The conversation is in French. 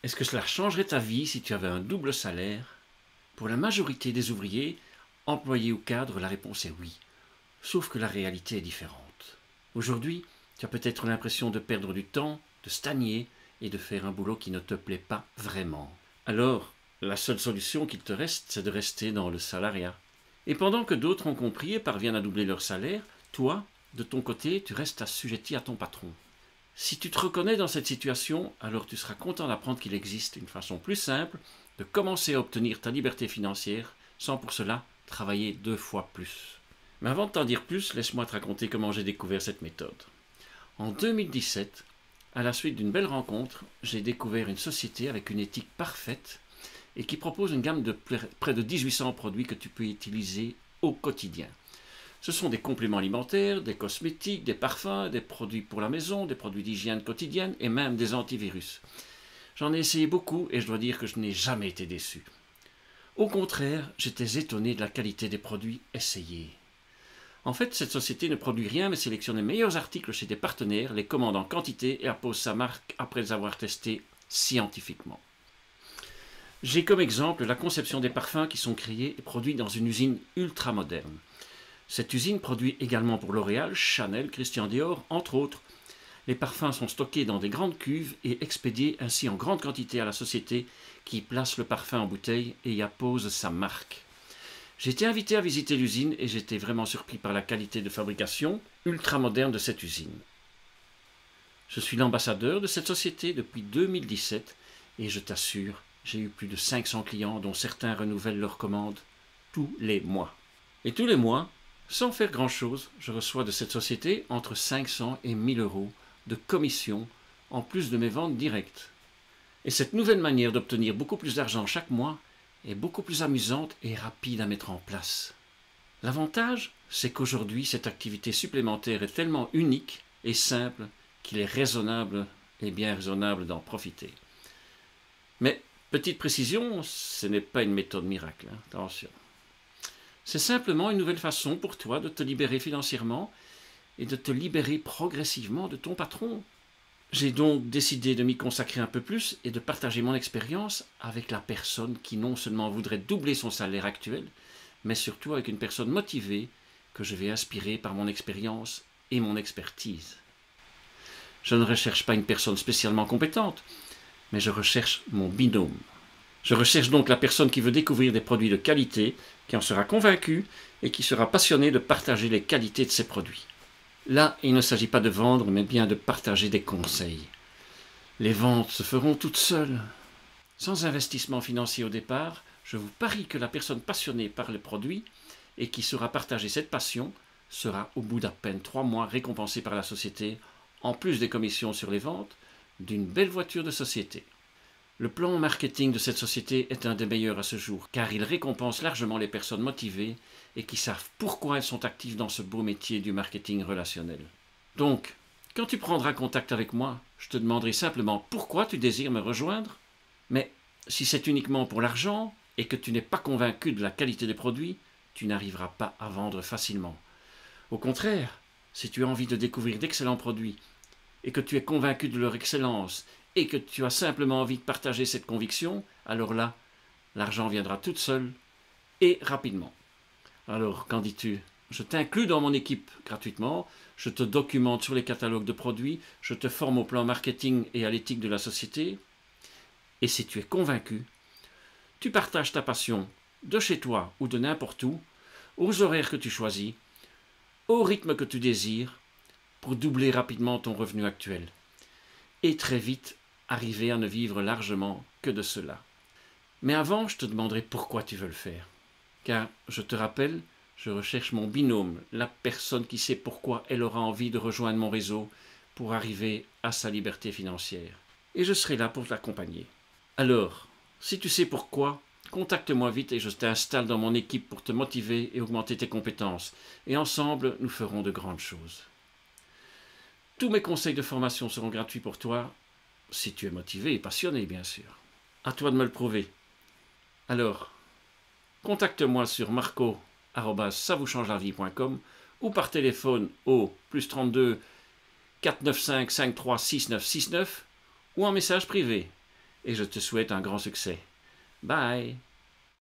Est-ce que cela changerait ta vie si tu avais un double salaire? Pour la majorité des ouvriers, employés ou cadres, la réponse est oui. Sauf que la réalité est différente. Aujourd'hui, tu as peut-être l'impression de perdre du temps, de stagner et de faire un boulot qui ne te plaît pas vraiment. Alors, la seule solution qu'il te reste, c'est de rester dans le salariat. Et pendant que d'autres ont compris et parviennent à doubler leur salaire, toi, de ton côté, tu restes assujetti à ton patron. Si tu te reconnais dans cette situation, alors tu seras content d'apprendre qu'il existe une façon plus simple de commencer à obtenir ta liberté financière sans pour cela travailler 2 fois plus. Mais avant de t'en dire plus, laisse-moi te raconter comment j'ai découvert cette méthode. En 2017, à la suite d'une belle rencontre, j'ai découvert une société avec une éthique parfaite et qui propose une gamme de près de 1800 produits que tu peux utiliser au quotidien. Ce sont des compléments alimentaires, des cosmétiques, des parfums, des produits pour la maison, des produits d'hygiène quotidienne et même des antivirus. J'en ai essayé beaucoup et je dois dire que je n'ai jamais été déçu. Au contraire, j'étais étonné de la qualité des produits essayés. En fait, cette société ne produit rien mais sélectionne les meilleurs articles chez des partenaires, les commande en quantité et appose sa marque après les avoir testés scientifiquement. J'ai comme exemple la conception des parfums qui sont créés et produits dans une usine ultra moderne. Cette usine produit également pour L'Oréal, Chanel, Christian Dior, entre autres. Les parfums sont stockés dans des grandes cuves et expédiés ainsi en grande quantité à la société qui place le parfum en bouteille et y appose sa marque. J'ai été invité à visiter l'usine et j'étais vraiment surpris par la qualité de fabrication ultra moderne de cette usine. Je suis l'ambassadeur de cette société depuis 2017 et je t'assure, j'ai eu plus de 500 clients dont certains renouvellent leurs commandes tous les mois. Et tous les mois, sans faire grand-chose, je reçois de cette société entre 500 et 1000 euros de commission en plus de mes ventes directes. Et cette nouvelle manière d'obtenir beaucoup plus d'argent chaque mois est beaucoup plus amusante et rapide à mettre en place. L'avantage, c'est qu'aujourd'hui, cette activité supplémentaire est tellement unique et simple qu'il est raisonnable et bien raisonnable d'en profiter. Mais, petite précision, ce n'est pas une méthode miracle, hein, attention. C'est simplement une nouvelle façon pour toi de te libérer financièrement et de te libérer progressivement de ton patron. J'ai donc décidé de m'y consacrer un peu plus et de partager mon expérience avec la personne qui non seulement voudrait doubler son salaire actuel, mais surtout avec une personne motivée que je vais inspirer par mon expérience et mon expertise. Je ne recherche pas une personne spécialement compétente, mais je recherche mon binôme. Je recherche donc la personne qui veut découvrir des produits de qualité, qui en sera convaincue et qui sera passionnée de partager les qualités de ces produits. Là, il ne s'agit pas de vendre, mais bien de partager des conseils. Les ventes se feront toutes seules. Sans investissement financier au départ, je vous parie que la personne passionnée par les produits et qui saura partager cette passion sera au bout d'à peine 3 mois récompensée par la société, en plus des commissions sur les ventes, d'une belle voiture de société. Le plan marketing de cette société est un des meilleurs à ce jour, car il récompense largement les personnes motivées et qui savent pourquoi elles sont actives dans ce beau métier du marketing relationnel. Donc, quand tu prendras contact avec moi, je te demanderai simplement pourquoi tu désires me rejoindre. Mais si c'est uniquement pour l'argent et que tu n'es pas convaincu de la qualité des produits, tu n'arriveras pas à vendre facilement. Au contraire, si tu as envie de découvrir d'excellents produits et que tu es convaincu de leur excellence et que tu as simplement envie de partager cette conviction, alors là, l'argent viendra toute seule et rapidement. Alors, qu'en dis-tu? Je t'inclus dans mon équipe gratuitement, je te documente sur les catalogues de produits, je te forme au plan marketing et à l'éthique de la société. Et si tu es convaincu, tu partages ta passion de chez toi ou de n'importe où, aux horaires que tu choisis, au rythme que tu désires, pour doubler rapidement ton revenu actuel. Et très vite, arriver à ne vivre largement que de cela. Mais avant, je te demanderai pourquoi tu veux le faire. Car, je te rappelle, je recherche mon binôme, la personne qui sait pourquoi elle aura envie de rejoindre mon réseau pour arriver à sa liberté financière. Et je serai là pour t'accompagner. Alors, si tu sais pourquoi, contacte-moi vite et je t'installe dans mon équipe pour te motiver et augmenter tes compétences. Et ensemble, nous ferons de grandes choses. Tous mes conseils de formation seront gratuits pour toi, si tu es motivé et passionné, bien sûr. À toi de me le prouver. Alors, contacte-moi sur marco@savouchangelavie.com ou par téléphone au +32 495 53 69 69 ou en message privé. et je te souhaite un grand succès. Bye!